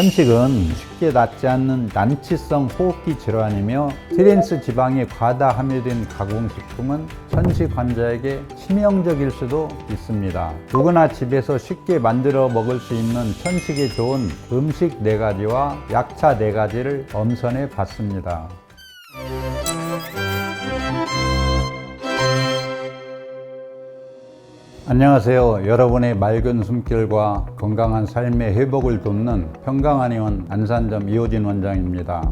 천식은 쉽게 낫지 않는 난치성 호흡기 질환이며 트랜스 지방이 과다 함유된 가공식품은 천식 환자에게 치명적일 수도 있습니다. 누구나 집에서 쉽게 만들어 먹을 수 있는 천식에 좋은 음식 4가지와 약차 4가지를 엄선해 봤습니다. 안녕하세요. 여러분의 맑은 숨결과 건강한 삶의 회복을 돕는 평강한의원 안산점 이호진 원장입니다.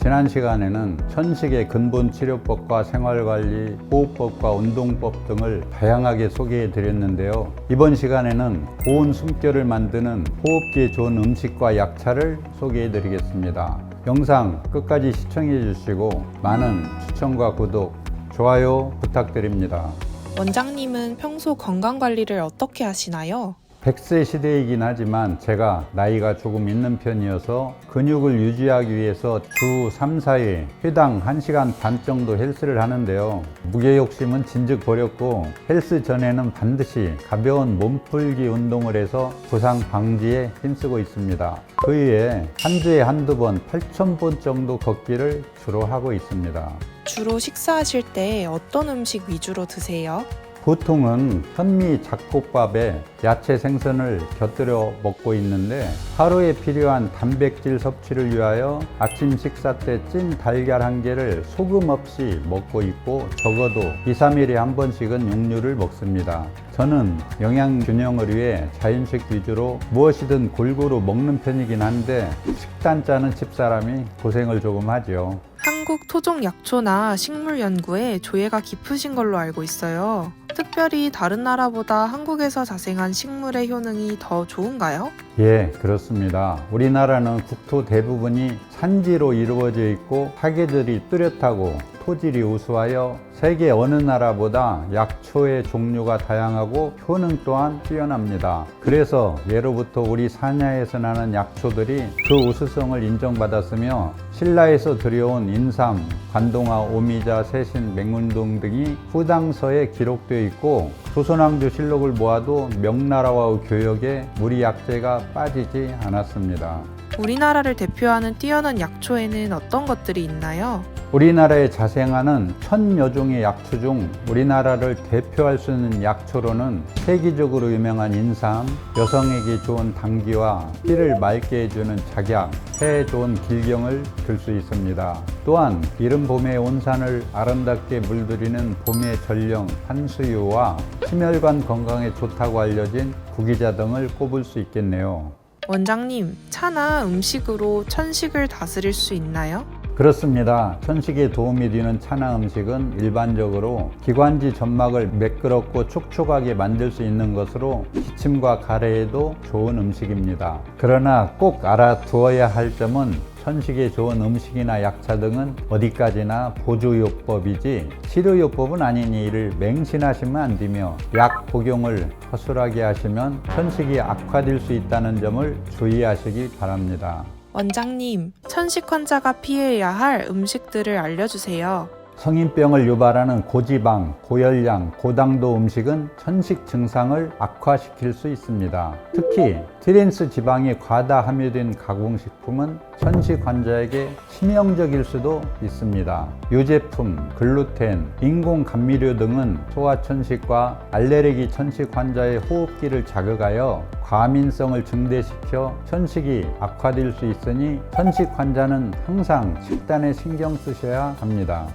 지난 시간에는 천식의 근본 치료법과 생활관리, 호흡법과 운동법 등을 다양하게 소개해 드렸는데요. 이번 시간에는 고운 숨결을 만드는 호흡기에 좋은 음식과 약차를 소개해 드리겠습니다. 영상 끝까지 시청해 주시고 많은 추천과 구독, 좋아요 부탁드립니다. 원장님은 평소 건강관리를 어떻게 하시나요? 100세 시대이긴 하지만 제가 나이가 조금 있는 편이어서 근육을 유지하기 위해서 주 3, 4회 회당 1시간 반 정도 헬스를 하는데요. 무게욕심은 진즉 버렸고 헬스 전에는 반드시 가벼운 몸풀기 운동을 해서 부상 방지에 힘쓰고 있습니다. 그 외에 한 주에 한두 번 8,000보 정도 걷기를 주로 하고 있습니다. 주로 식사하실 때 어떤 음식 위주로 드세요? 보통은 현미 잡곡밥에 야채 생선을 곁들여 먹고 있는데 하루에 필요한 단백질 섭취를 위하여 아침 식사 때 찐 달걀 1개를 소금 없이 먹고 있고 적어도 2, 3일에 한 번씩은 육류를 먹습니다. 저는 영양 균형을 위해 자연식 위주로 무엇이든 골고루 먹는 편이긴 한데 식단 짜는 집사람이 고생을 조금 하죠. 한국 토종약초나 식물 연구에 조예가 깊으신 걸로 알고 있어요. 특별히 다른 나라보다 한국에서 자생한 식물의 효능이 더 좋은가요? 예, 그렇습니다. 우리나라는 국토 대부분이 산지로 이루어져 있고 사계들이 뚜렷하고 토질이 우수하여 세계 어느 나라보다 약초의 종류가 다양하고 효능 또한 뛰어납니다. 그래서 예로부터 우리 산야에서 나는 약초들이 그 우수성을 인정받았으며 신라에서 들여온 인삼, 관동화, 오미자, 세신, 맹운동 등이 후당서에 기록되어 있고 조선왕조 실록을 모아도 명나라와 교역에 우리 약재가 빠지지 않았습니다. 우리나라를 대표하는 뛰어난 약초에는 어떤 것들이 있나요? 우리나라에 자생하는 1000여 종의 약초 중 우리나라를 대표할 수 있는 약초로는 세계적으로 유명한 인삼, 여성에게 좋은 당기와 피를 맑게 해주는 작약, 폐에 좋은 길경을 들 수 있습니다. 또한 이른 봄의 온산을 아름답게 물들이는 봄의 전령, 한수유와 심혈관 건강에 좋다고 알려진 구기자 등을 꼽을 수 있겠네요. 원장님, 차나 음식으로 천식을 다스릴 수 있나요? 그렇습니다. 천식에 도움이 되는 차나 음식은 일반적으로 기관지 점막을 매끄럽고 촉촉하게 만들 수 있는 것으로 기침과 가래에도 좋은 음식입니다. 그러나 꼭 알아두어야 할 점은 천식에 좋은 음식이나 약차 등은 어디까지나 보조요법이지 치료요법은 아니니 이를 맹신하시면 안 되며 약 복용을 허술하게 하시면 천식이 악화될 수 있다는 점을 주의하시기 바랍니다. 원장님, 천식 환자가 피해야 할 음식들을 알려주세요. 성인병을 유발하는 고지방, 고열량, 고당도 음식은 천식 증상을 악화시킬 수 있습니다. 특히 트랜스 지방이 과다 함유된 가공식품은 천식 환자에게 치명적일 수도 있습니다. 유제품, 글루텐, 인공 감미료 등은 소아천식과 알레르기 천식 환자의 호흡기를 자극하여 과민성을 증대시켜 천식이 악화될 수 있으니 천식 환자는 항상 식단에 신경 쓰셔야 합니다.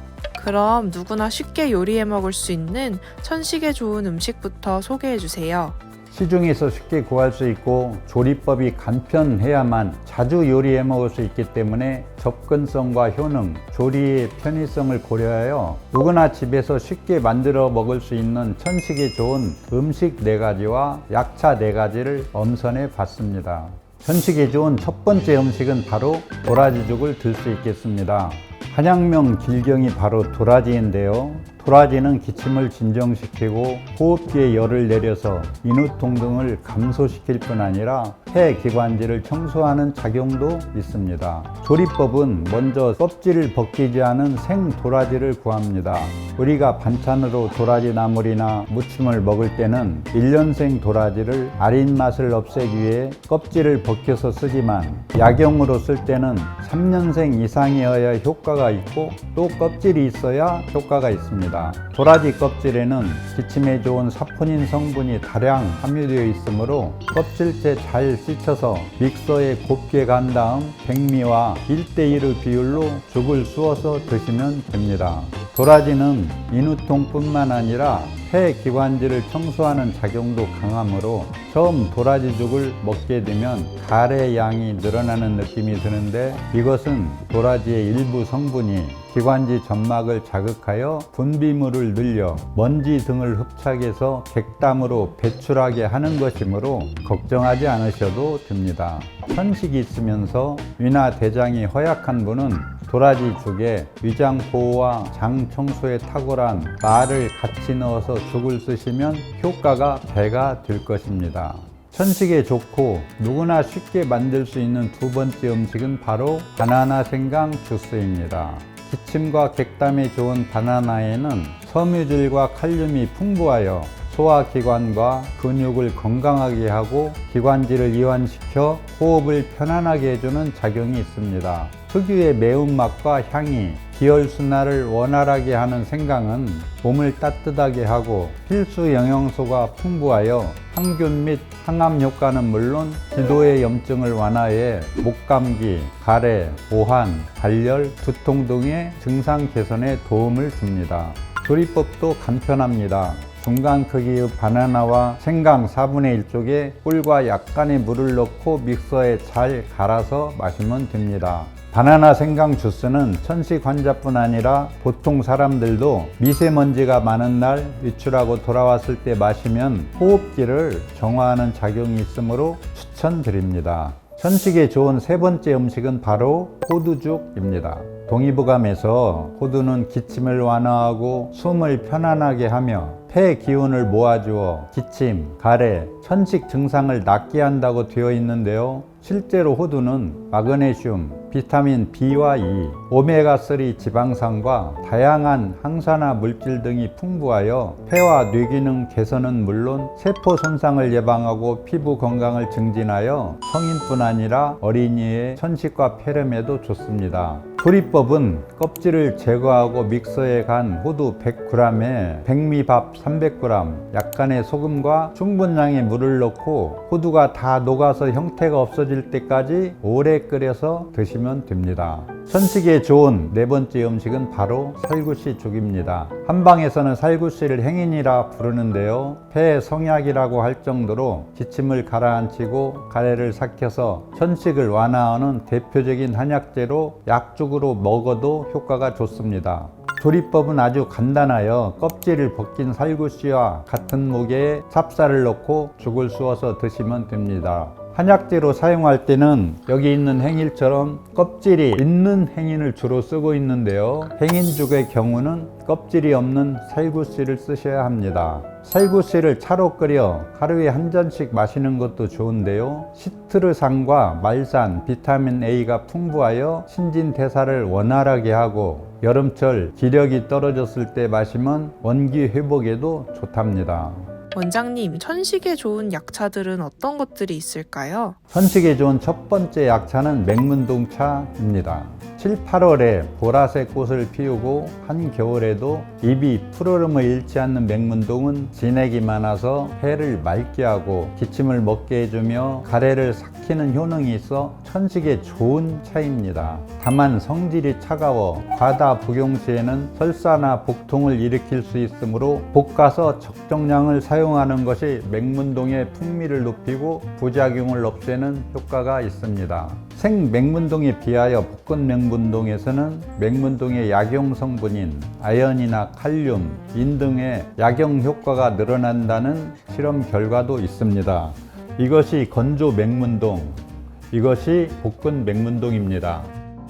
그럼 누구나 쉽게 요리해 먹을 수 있는 천식에 좋은 음식부터 소개해 주세요. 시중에서 쉽게 구할 수 있고 조리법이 간편해야만 자주 요리해 먹을 수 있기 때문에 접근성과 효능, 조리의 편의성을 고려하여 누구나 집에서 쉽게 만들어 먹을 수 있는 천식에 좋은 음식 4가지와 약차 4가지를 엄선해 봤습니다. 천식에 좋은 첫 번째 음식은 바로 도라지죽을 들 수 있겠습니다. 한약명 길경이 바로 도라지인데요. 도라지는 기침을 진정시키고 호흡기에 열을 내려서 인후통 등을 감소시킬 뿐 아니라 폐 기관지를 청소하는 작용도 있습니다. 조리법은 먼저 껍질을 벗기지 않은 생 도라지를 구합니다. 우리가 반찬으로 도라지 나물이나 무침을 먹을 때는 1년생 도라지를 아린 맛을 없애기 위해 껍질을 벗겨서 쓰지만 약용으로 쓸 때는 3년생 이상이어야 효과가 있고 또 껍질이 있어야 효과가 있습니다. 도라지 껍질에는 기침에 좋은 사포닌 성분이 다량 함유되어 있으므로 껍질째 잘 씻어서 믹서에 곱게 간 다음 백미와 1:1의 비율로 죽을 쑤어서 드시면 됩니다. 도라지는 인후통뿐만 아니라 폐 기관지를 청소하는 작용도 강하므로 처음 도라지죽을 먹게 되면 가래 양이 늘어나는 느낌이 드는데 이것은 도라지의 일부 성분이 기관지 점막을 자극하여 분비물을 늘려 먼지 등을 흡착해서 객담으로 배출하게 하는 것이므로 걱정하지 않으셔도 됩니다. 편식이 있으면서 위나 대장이 허약한 분은 도라지 죽에 위장 보호와 장 청소에 탁월한 말을 같이 넣어서 죽을 쓰시면 효과가 배가 될 것입니다. 천식에 좋고 누구나 쉽게 만들 수 있는 두 번째 음식은 바로 바나나 생강 주스입니다. 기침과 객담에 좋은 바나나에는 섬유질과 칼륨이 풍부하여 소화기관과 근육을 건강하게 하고 기관지를 이완시켜 호흡을 편안하게 해주는 작용이 있습니다. 특유의 매운맛과 향이 기혈순환을 원활하게 하는 생강은 몸을 따뜻하게 하고 필수 영양소가 풍부하여 항균 및 항암 효과는 물론 기도의 염증을 완화해 목감기, 가래, 오한, 발열, 두통 등의 증상 개선에 도움을 줍니다. 조리법도 간편합니다. 중간 크기의 바나나와 생강 4분의 1쪽에 꿀과 약간의 물을 넣고 믹서에 잘 갈아서 마시면 됩니다. 바나나 생강 주스는 천식 환자뿐 아니라 보통 사람들도 미세먼지가 많은 날 외출하고 돌아왔을 때 마시면 호흡기를 정화하는 작용이 있으므로 추천드립니다. 천식에 좋은 세 번째 음식은 바로 호두죽입니다. 동의보감에서 호두는 기침을 완화하고 숨을 편안하게 하며 폐 기운을 모아주어 기침, 가래, 천식 증상을 낫게 한다고 되어 있는데요. 실제로 호두는 마그네슘, 비타민 B와 E, 오메가3 지방산과 다양한 항산화 물질 등이 풍부하여 폐와 뇌기능 개선은 물론 세포 손상을 예방하고 피부 건강을 증진하여 성인뿐 아니라 어린이의 천식과 폐렴에도 좋습니다. 조리법은 껍질을 제거하고 믹서에 간 호두 100g에 백미밥 300g, 약간의 소금과 충분량의 물을 넣고 호두가 다 녹아서 형태가 없어질 때까지 오래 끓여서 드시면 됩니다. 천식에 좋은 네 번째 음식은 바로 살구씨 죽입니다. 한방에서는 살구씨를 행인이라 부르는데요. 폐 성약이라고 할 정도로 기침을 가라앉히고 가래를 삭혀서 천식을 완화하는 대표적인 한약재로 약죽으로 먹어도 효과가 좋습니다. 조리법은 아주 간단하여 껍질을 벗긴 살구씨와 같은 무게의 찹쌀을 넣고 죽을 쑤어서 드시면 됩니다. 한약재로 사용할 때는 여기 있는 행일처럼 껍질이 있는 행인을 주로 쓰고 있는데요. 행인죽의 경우는 껍질이 없는 살구씨를 쓰셔야 합니다. 살구씨를 차로 끓여 하루에 한 잔씩 마시는 것도 좋은데요. 시트르산과 말산, 비타민 A가 풍부하여 신진대사를 원활하게 하고 여름철 기력이 떨어졌을 때 마시면 원기 회복에도 좋답니다. 원장님, 천식에 좋은 약차들은 어떤 것들이 있을까요? 천식에 좋은 첫 번째 약차는 맹문동차입니다. 7, 8월에 보라색 꽃을 피우고 한겨울에도 잎이 푸르름을 잃지 않는 맹문동은 진액이 많아서 폐를 맑게 하고 기침을 먹게 해주며 가래를 삭히는 효능이 있어 천식에 좋은 차입니다. 다만 성질이 차가워 과다 복용 시에는 설사나 복통을 일으킬 수 있으므로 볶아서 적정량을 사용하는 것이 맹문동의 풍미를 높이고 부작용을 없애는 효과가 있습니다. 생 맹문동에 비하여 볶은 맹문동에서는 맹문동의 약용 성분인 아연이나 칼륨, 인 등의 약용 효과가 늘어난다는 실험 결과도 있습니다. 이것이 건조 맹문동, 이것이 볶은 맹문동입니다.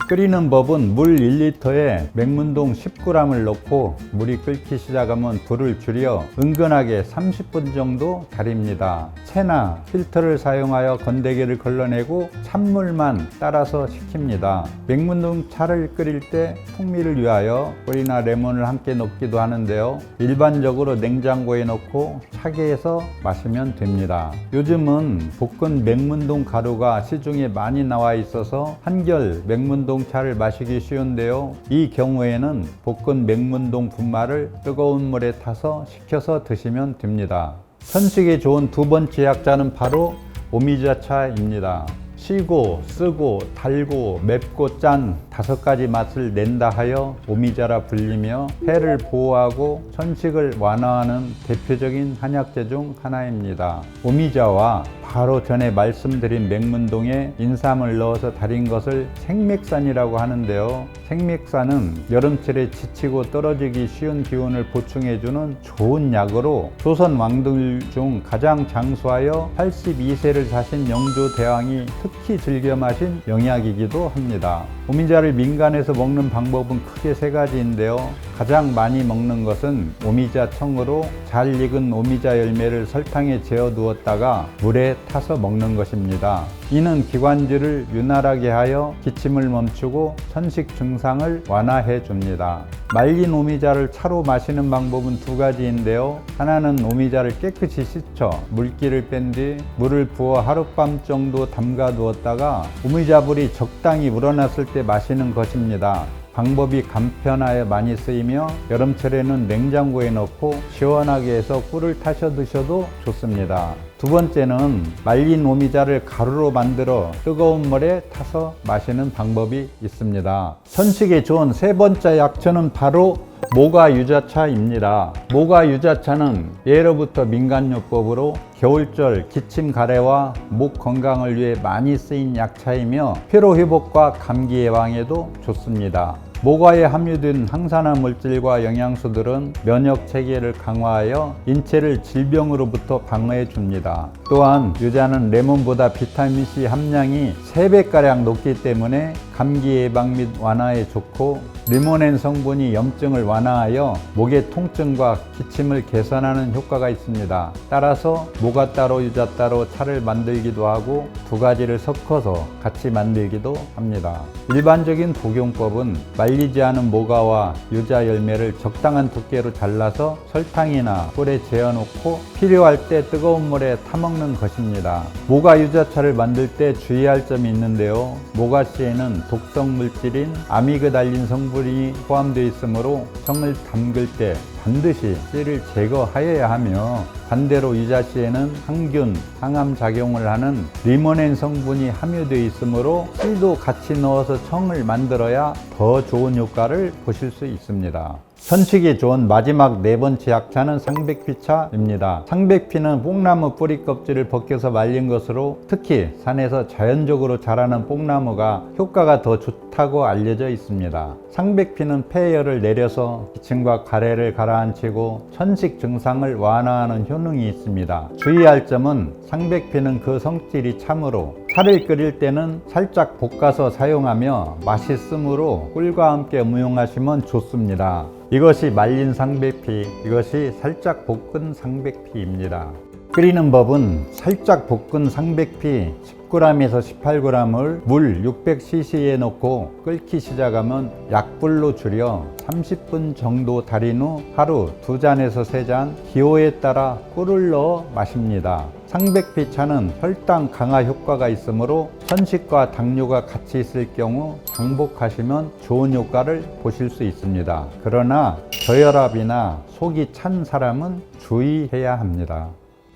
끓이는 법은 물 1리터에 맹문동 10g을 넣고 물이 끓기 시작하면 불을 줄여 은근하게 30분 정도 달입니다. 체나 필터를 사용하여 건더기를 걸러내고 찬물만 따라서 식힙니다. 맹문동 차를 끓일 때 풍미를 위하여 꿀이나 레몬을 함께 넣기도 하는데요. 일반적으로 냉장고에 넣고 차게 해서 마시면 됩니다. 요즘은 볶은 맹문동 가루가 시중에 많이 나와 있어서 한결 맹문동 차를 마시기 쉬운데요. 이 경우에는 볶은 맹문동 분말을 뜨거운 물에 타서 식혀서 드시면 됩니다. 천식에 좋은 두 번째 약자는 바로 오미자차입니다. 시고, 쓰고, 달고, 맵고, 짠 5가지 맛을 낸다 하여 오미자라 불리며 폐를 보호하고 천식을 완화하는 대표적인 한약재 중 하나입니다. 오미자와 바로 전에 말씀드린 맹문동에 인삼을 넣어서 달인 것을 생맥산이라고 하는데요. 생맥산은 여름철에 지치고 떨어지기 쉬운 기운을 보충해주는 좋은 약으로 조선 왕들 중 가장 장수하여 82세를 사신 영조대왕이 특히 즐겨 마신 영약이기도 합니다. 오미자를 민간에서 먹는 방법은 크게 3가지인데요. 가장 많이 먹는 것은 오미자청으로 잘 익은 오미자 열매를 설탕에 재워 두었다가 물에 타서 먹는 것입니다. 이는 기관지를 윤활하게 하여 기침을 멈추고 천식 증상을 완화해 줍니다. 말린 오미자를 차로 마시는 방법은 2가지인데요. 하나는 오미자를 깨끗이 씻어 물기를 뺀 뒤 물을 부어 하룻밤 정도 담가 두었다가 오미자불이 적당히 우러났을 때 마시는 것입니다. 방법이 간편하여 많이 쓰이며 여름철에는 냉장고에 넣고 시원하게 해서 꿀을 타셔 드셔도 좋습니다. 두 번째는 말린 오미자를 가루로 만들어 뜨거운 물에 타서 마시는 방법이 있습니다. 천식에 좋은 3번째 약초는 바로 모가유자차입니다. 모가유자차는 예로부터 민간요법으로 겨울철 기침 가래와 목 건강을 위해 많이 쓰인 약차이며 피로 회복과 감기 예방에도 좋습니다. 모과에 함유된 항산화 물질과 영양소들은 면역 체계를 강화하여 인체를 질병으로부터 방어해 줍니다. 또한 유자는 레몬보다 비타민C 함량이 3배가량 높기 때문에 감기 예방 및 완화에 좋고 리모넨 성분이 염증을 완화하여 목의 통증과 기침을 개선하는 효과가 있습니다. 따라서 모가 따로 유자 따로 차를 만들기도 하고 2가지를 섞어서 같이 만들기도 합니다. 일반적인 복용법은 말리지 않은 모가와 유자 열매를 적당한 두께로 잘라서 설탕이나 꿀에 재어놓고 필요할 때 뜨거운 물에 타먹는 것입니다. 모가 유자차를 만들 때 주의할 점이 있는데요. 모가씨에는 독성 물질인 아미그달린 성분이 포함되어 있으므로 청을 담글 때 반드시 씨를 제거하여야 하며 반대로 유자씨에는 항균, 항암 작용을 하는 리모넨 성분이 함유되어 있으므로 씨도 같이 넣어서 청을 만들어야 더 좋은 효과를 보실 수 있습니다. 천식이 좋은 마지막 4번째 약차는 상백피차입니다. 상백피는 뽕나무 뿌리 껍질을 벗겨서 말린 것으로 특히 산에서 자연적으로 자라는 뽕나무가 효과가 더 좋다고 알려져 있습니다. 상백피는 폐열을 내려서 기침과 가래를 가라앉히고 천식 증상을 완화하는 효능이 있습니다. 주의할 점은 상백피는 그 성질이 참으로 차를 끓일 때는 살짝 볶아서 사용하며 맛있으므로 꿀과 함께 음용하시면 좋습니다. 이것이 말린 상백피, 이것이 살짝 볶은 상백피입니다. 끓이는 법은 살짝 볶은 상백피 10g에서 18g을 물 600cc에 넣고 끓기 시작하면 약불로 줄여 30분 정도 달인 후 하루 2잔에서 3잔 기호에 따라 꿀을 넣어 마십니다. 상백피 차는 혈당 강화 효과가 있으므로 천식과 당뇨가 같이 있을 경우 장복하시면 좋은 효과를 보실 수 있습니다. 그러나 저혈압이나 속이 찬 사람은 주의해야 합니다.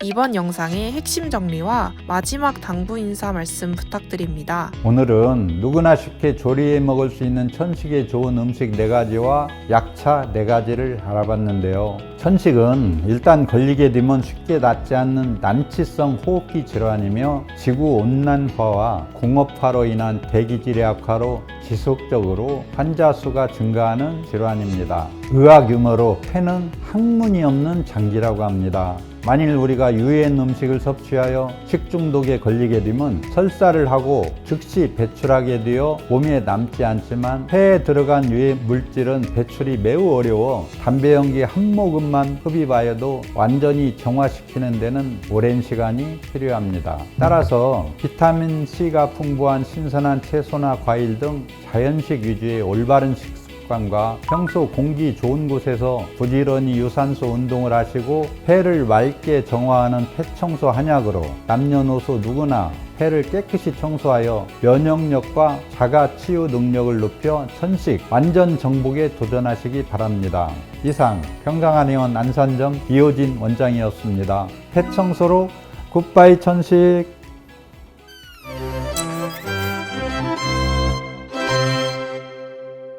이번 영상의 핵심 정리와 마지막 당부 인사 말씀 부탁드립니다. 오늘은 누구나 쉽게 조리해 먹을 수 있는 천식에 좋은 음식 4가지와 약차 4가지를 알아봤는데요. 천식은 일단 걸리게 되면 쉽게 낫지 않는 난치성 호흡기 질환이며 지구온난화와 공업화로 인한 대기질의 악화로 지속적으로 환자 수가 증가하는 질환입니다. 의학 용어로 폐는 항문이 없는 장기라고 합니다. 만일 우리가 유해한 음식을 섭취하여 식중독에 걸리게 되면 설사를 하고 즉시 배출하게 되어 몸에 남지 않지만 폐에 들어간 유해 물질은 배출이 매우 어려워 담배 연기 한 모금만 흡입하여도 완전히 정화시키는 데는 오랜 시간이 필요합니다. 따라서 비타민C가 풍부한 신선한 채소나 과일 등 자연식 위주의 올바른 식습관과 평소 공기 좋은 곳에서 부지런히 유산소 운동을 하시고 폐를 맑게 정화하는 폐청소 한약으로 남녀노소 누구나 폐를 깨끗이 청소하여 면역력과 자가 치유 능력을 높여 천식 완전 정복에 도전하시기 바랍니다. 이상 평강한의원 안산점 이호진 원장이었습니다. 폐청소로 굿바이 천식.